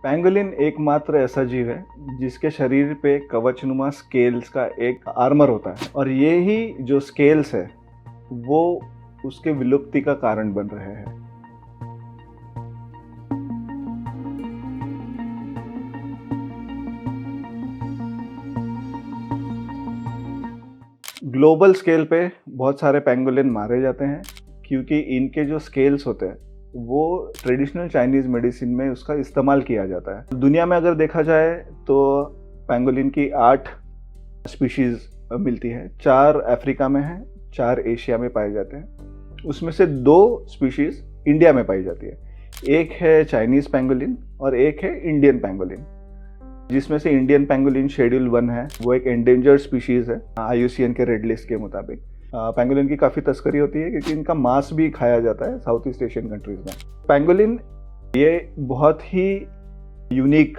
Pangolin एकमात्र ऐसा जीव है जिसके शरीर पे कवचनुमा स्केल्स का एक आर्मर होता है और ये ही जो स्केल्स है वो उसके विलुप्ति का कारण बन रहे हैं। ग्लोबल स्केल पे बहुत सारे पैंगोलिन मारे जाते हैं क्योंकि इनके जो स्केल्स होते हैं वो ट्रेडिशनल चाइनीज़ मेडिसिन में उसका इस्तेमाल किया जाता है। दुनिया में अगर देखा जाए तो पैंगोलिन की 8 स्पीशीज़ मिलती है। 4 अफ्रीका में हैं, 4 एशिया में पाए जाते हैं। उसमें से 2 स्पीशीज़ इंडिया में पाई जाती है। एक है चाइनीज़ पैंगोलिन और एक है इंडियन पैंगोलिन, जिसमें से इंडियन पैंगोलिन शेड्यूल 1 है। वो एक एंडेंजर्ड स्पीशीज़ है IUCN के रेड लिस्ट के मुताबिक। पैंगोलिन की काफ़ी तस्करी होती है क्योंकि इनका मांस भी खाया जाता है साउथ ईस्ट एशियन कंट्रीज़ में। पैंगोलिन ये बहुत ही यूनिक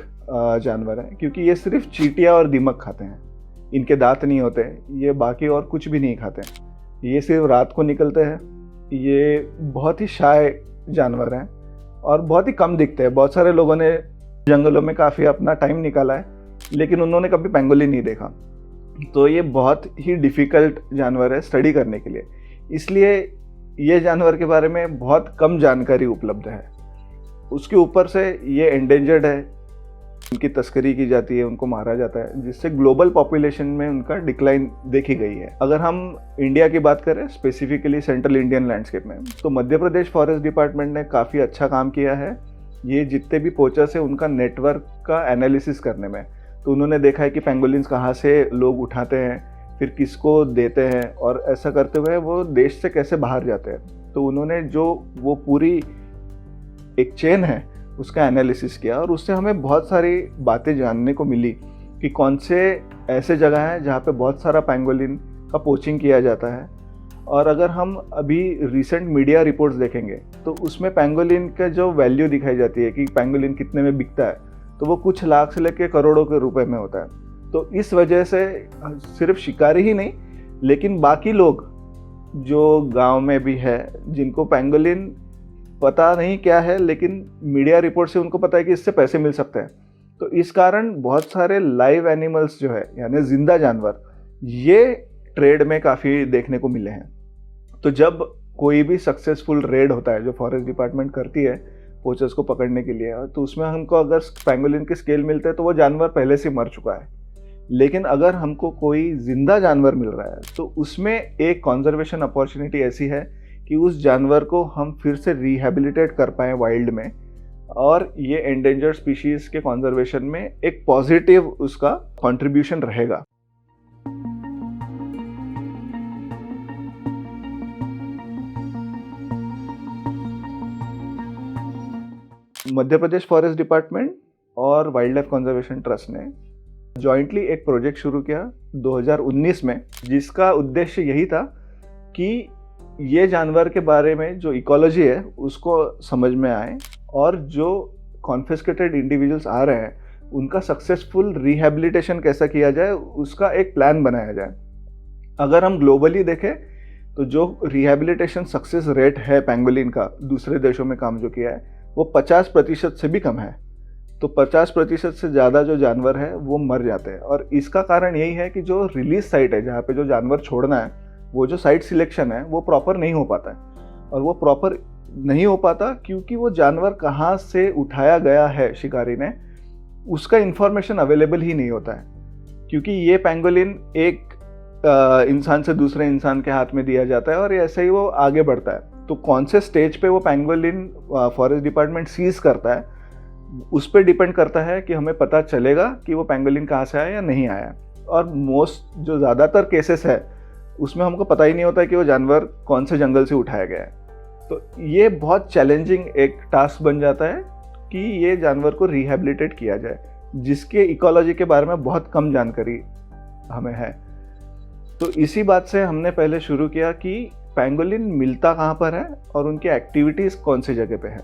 जानवर है क्योंकि ये सिर्फ चींटियाँ और दीमक खाते हैं। इनके दांत नहीं होते, ये बाकी और कुछ भी नहीं खाते। ये सिर्फ रात को निकलते हैं। ये बहुत ही शाय जानवर हैं और बहुत ही कम दिखते हैं। बहुत सारे लोगों ने जंगलों में काफ़ी अपना टाइम निकाला है लेकिन उन्होंने कभी पैंगोलिन नहीं देखा। तो ये बहुत ही डिफ़िकल्ट जानवर है स्टडी करने के लिए, इसलिए ये जानवर के बारे में बहुत कम जानकारी उपलब्ध है। उसके ऊपर से ये एंडेंजर्ड है, उनकी तस्करी की जाती है, उनको मारा जाता है, जिससे ग्लोबल पॉपुलेशन में उनका डिक्लाइन देखी गई है। अगर हम इंडिया की बात करें, स्पेसिफिकली सेंट्रल इंडियन लैंडस्केप में, तो मध्य प्रदेश फॉरेस्ट डिपार्टमेंट ने काफ़ी अच्छा काम किया है ये जितने भी पोचर्स है उनका नेटवर्क का एनालिसिस करने में। तो उन्होंने देखा है कि पैंगोलिन्स कहाँ से लोग उठाते हैं, फिर किसको देते हैं, और ऐसा करते हुए वो देश से कैसे बाहर जाते हैं। तो उन्होंने जो वो पूरी एक चेन है उसका एनालिसिस किया और उससे हमें बहुत सारी बातें जानने को मिली कि कौन से ऐसे जगह हैं जहाँ पे बहुत सारा पैंगोलिन का पोचिंग किया जाता है। और अगर हम अभी रिसेंट मीडिया रिपोर्ट्स देखेंगे तो उसमें पैंगोलिन का जो वैल्यू दिखाई जाती है कि पैंगोलिन कितने में बिकता है, तो वो कुछ लाख से लेकर करोड़ों के रुपए में होता है। तो इस वजह से सिर्फ शिकारी ही नहीं लेकिन बाकी लोग जो गांव में भी है जिनको पैंगोलिन पता नहीं क्या है लेकिन मीडिया रिपोर्ट से उनको पता है कि इससे पैसे मिल सकते हैं, तो इस कारण बहुत सारे लाइव एनिमल्स जो है यानी जिंदा जानवर ये ट्रेड में काफ़ी देखने को मिले हैं। तो जब कोई भी सक्सेसफुल रेड होता है जो फॉरेस्ट डिपार्टमेंट करती है पोचर्स को पकड़ने के लिए, तो उसमें हमको अगर पैंगोलिन के स्केल मिलते हैं तो वो जानवर पहले से मर चुका है। लेकिन अगर हमको कोई जिंदा जानवर मिल रहा है तो उसमें एक कंजर्वेशन अपॉर्चुनिटी ऐसी है कि उस जानवर को हम फिर से रिहेबिलिटेट कर पाएँ वाइल्ड में, और ये एंडेंजर्ड स्पीशीज़ के कंजर्वेशन में एक पॉजिटिव उसका कंट्रीब्यूशन रहेगा। मध्य प्रदेश फॉरेस्ट डिपार्टमेंट और वाइल्ड लाइफ कंजर्वेशन ट्रस्ट ने जॉइंटली एक प्रोजेक्ट शुरू किया 2019 में, जिसका उद्देश्य यही था कि ये जानवर के बारे में जो इकोलॉजी है उसको समझ में आए और जो कॉन्फिस्केटेड इंडिविजुअल्स आ रहे हैं उनका सक्सेसफुल रिहेबिलिटेशन कैसा किया जाए उसका एक प्लान बनाया जाए। अगर हम ग्लोबली देखें तो जो रिहेबिलिटेशन सक्सेस रेट है पैंगोलिन का दूसरे देशों में काम जो किया है वो 50% से भी कम है। तो 50% से ज़्यादा जो जानवर है वो मर जाते हैं, और इसका कारण यही है कि जो रिलीज साइट है जहाँ पे जो जानवर छोड़ना है वो जो साइट सिलेक्शन है वो प्रॉपर नहीं हो पाता है। और वो प्रॉपर नहीं हो पाता क्योंकि वो जानवर कहाँ से उठाया गया है शिकारी ने उसका इन्फॉर्मेशन अवेलेबल ही नहीं होता है, क्योंकि ये पैंगोलिन एक इंसान से दूसरे इंसान के हाथ में दिया जाता है और ऐसे ही वो आगे बढ़ता है। तो कौन से स्टेज पे वो पैंगोलिन फॉरेस्ट डिपार्टमेंट सीज करता है उस पर डिपेंड करता है कि हमें पता चलेगा कि वो पैंगोलिन कहाँ से आया या नहीं आया। और मोस्ट जो ज़्यादातर केसेस है उसमें हमको पता ही नहीं होता कि वो जानवर कौन से जंगल से उठाया गया है। तो ये बहुत चैलेंजिंग एक टास्क बन जाता है कि ये जानवर को रिहेबिलिटेट किया जाए, जिसके इकोलॉजी के बारे में बहुत कम जानकारी हमें है। तो इसी बात से हमने पहले शुरू किया कि पैंगोलिन मिलता कहाँ पर है और उनकी एक्टिविटीज़ कौन सी जगह पे है।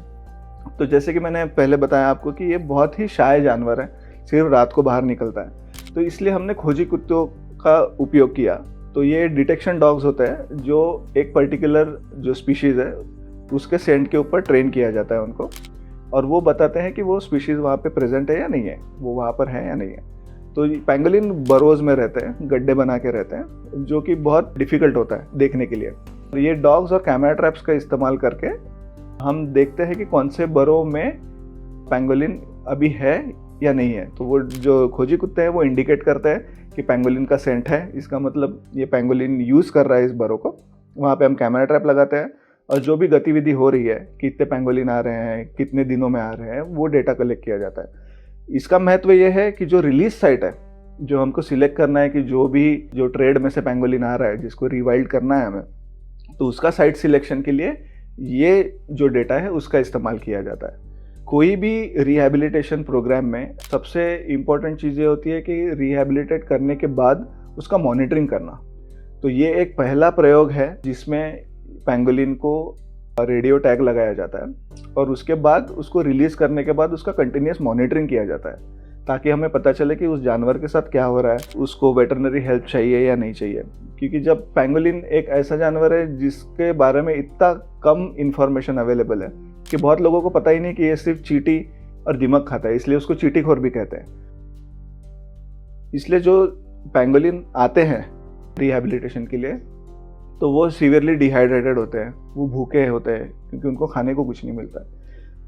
तो जैसे कि मैंने पहले बताया आपको कि ये बहुत ही शाय जानवर है, सिर्फ रात को बाहर निकलता है, तो इसलिए हमने खोजी कुत्तों का उपयोग किया। तो ये डिटेक्शन डॉग्स होते हैं जो एक पर्टिकुलर जो स्पीशीज़ है उसके सेंट के ऊपर ट्रेन किया जाता है उनको। और वो बताते हैं कि वो स्पीशीज़ वहाँ पे प्रेजेंट है या नहीं है, वो वहाँ पर है या नहीं है। तो पेंगोलिन बरोज में रहते हैं, गड्ढे बना के रहते हैं, जो कि बहुत डिफ़िकल्ट होता है देखने के लिए। ये डॉग्स और कैमरा ट्रैप्स का इस्तेमाल करके हम देखते हैं कि कौन से बरो में पेंगोलिन अभी है या नहीं है। तो वो जो खोजी कुत्ते हैं वो इंडिकेट करते हैं कि पेंगोलिन का सेंट है, इसका मतलब ये पेंगोलिन यूज़ कर रहा है इस बरो को। वहाँ पे हम कैमरा ट्रैप लगाते हैं और जो भी गतिविधि हो रही है, कितने पेंगोलिन आ रहे हैं, कितने दिनों में आ रहे हैं, वो डेटा कलेक्ट किया जाता है। इसका महत्व ये है कि जो रिलीज साइट है, जो हमको सिलेक्ट करना है कि जो ट्रेड में से पेंगोलिन आ रहा है जिसको रिवाइल्ड करना है हमें, तो उसका साइट सिलेक्शन के लिए ये जो डेटा है उसका इस्तेमाल किया जाता है। कोई भी रिहैबिलिटेशन प्रोग्राम में सबसे इम्पोर्टेंट चीज़ ये होती है कि रिहैबिलिटेट करने के बाद उसका मॉनिटरिंग करना। तो ये एक पहला प्रयोग है जिसमें पेंगोलिन को रेडियो टैग लगाया जाता है और उसके बाद उसको रिलीज़ करने के बाद उसका कंटिन्यूस मॉनिटरिंग किया जाता है, ताकि हमें पता चले कि उस जानवर के साथ क्या हो रहा है, उसको वेटरनरी हेल्प चाहिए या नहीं चाहिए। क्योंकि जब पेंगोलिन एक ऐसा जानवर है जिसके बारे में इतना कम इंफॉर्मेशन अवेलेबल है कि बहुत लोगों को पता ही नहीं कि ये सिर्फ चींटी और दीमक खाता है, इसलिए उसको चींटीखोर भी कहते हैं। इसलिए जो पेंगोलिन आते हैं रिहैबिलिटेशन के लिए तो वो सीवियरली डिहाइड्रेटेड होते हैं, वो भूखे होते हैं क्योंकि उनको खाने को कुछ नहीं मिलता है।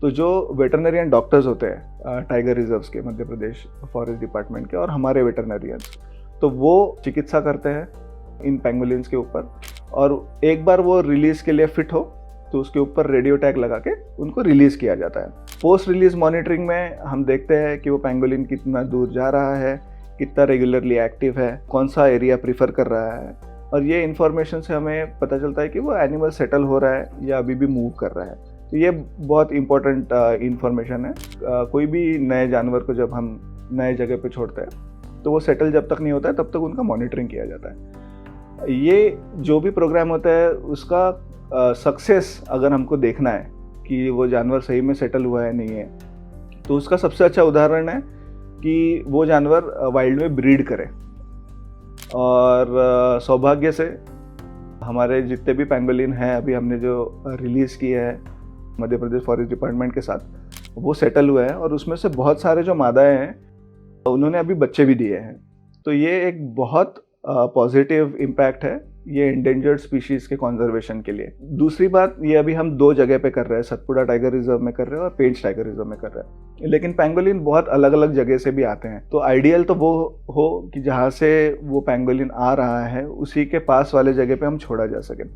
तो जो वेटरनरियन डॉक्टर्स होते हैं टाइगर रिजर्व्स के, मध्य प्रदेश फॉरेस्ट डिपार्टमेंट के और हमारे वेटरनरियंस, तो वो चिकित्सा करते हैं इन पेंगोलिन्स के ऊपर, और एक बार वो रिलीज़ के लिए फिट हो तो उसके ऊपर रेडियो टैग लगा के उनको रिलीज़ किया जाता है। पोस्ट रिलीज़ मॉनिटरिंग में हम देखते हैं कि वो पेंगोलिन कितना दूर जा रहा है, कितना रेगुलरली एक्टिव है, कौन सा एरिया प्रीफर कर रहा है, और ये इन्फॉर्मेशन से हमें पता चलता है कि वो एनिमल सेटल हो रहा है या अभी भी मूव कर रहा है। तो ये बहुत इम्पोर्टेंट इन्फॉर्मेशन है। कोई भी नए जानवर को जब हम नए जगह पे छोड़ते हैं तो वो सेटल जब तक नहीं होता है तब तक उनका मॉनिटरिंग किया जाता है। ये जो भी प्रोग्राम होता है उसका सक्सेस अगर हमको देखना है कि वो जानवर सही में सेटल हुआ है नहीं है, तो उसका सबसे अच्छा उदाहरण है कि वो जानवर वाइल्ड में ब्रीड करे। और सौभाग्य से हमारे जितने भी पेंगोलिन हैं अभी हमने जो रिलीज़ किए हैं मध्य प्रदेश फॉरेस्ट डिपार्टमेंट के साथ, वो सेटल हुए हैं और उसमें से बहुत सारे जो मादाएं हैं उन्होंने अभी बच्चे भी दिए हैं। तो ये एक बहुत पॉजिटिव इम्पैक्ट है ये इंडेंजर्ड स्पीशीज़ के कंजर्वेशन के लिए। दूसरी बात, ये अभी हम 2 जगह पे कर रहे हैं, सतपुड़ा टाइगर रिजर्व में कर रहे हैं और पेंच टाइगर रिजर्व में कर रहे हैं, लेकिन पेंगोलिन बहुत अलग अलग जगह से भी आते हैं। तो आइडियल तो वो हो कि जहाँ से वो पेंगोलिन आ रहा है उसी के पास वाले जगह पे हम छोड़ा जा सके।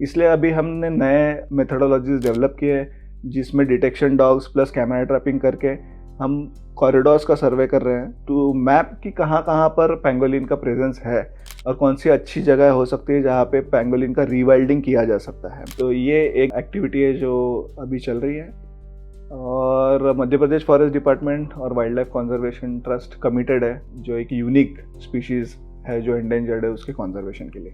इसलिए अभी हमने नए मेथडोलॉजीज डेवलप किए हैं जिसमें detection dogs plus camera trapping करके हम कॉरिडोर्स का सर्वे कर रहे हैं टू मैप कि कहाँ कहाँ पर पेंगोलिन का प्रेजेंस है और कौन सी अच्छी जगह हो सकती है जहाँ पे पेंगोलिन का रीवाइल्डिंग किया जा सकता है। तो ये एक एक्टिविटी है जो अभी चल रही है और मध्य प्रदेश फॉरेस्ट डिपार्टमेंट और wild life conservation trust committed है जो एक यूनिक स्पीशीज़ है जो एंडेंजर्ड है उसके कंजर्वेशन के लिए।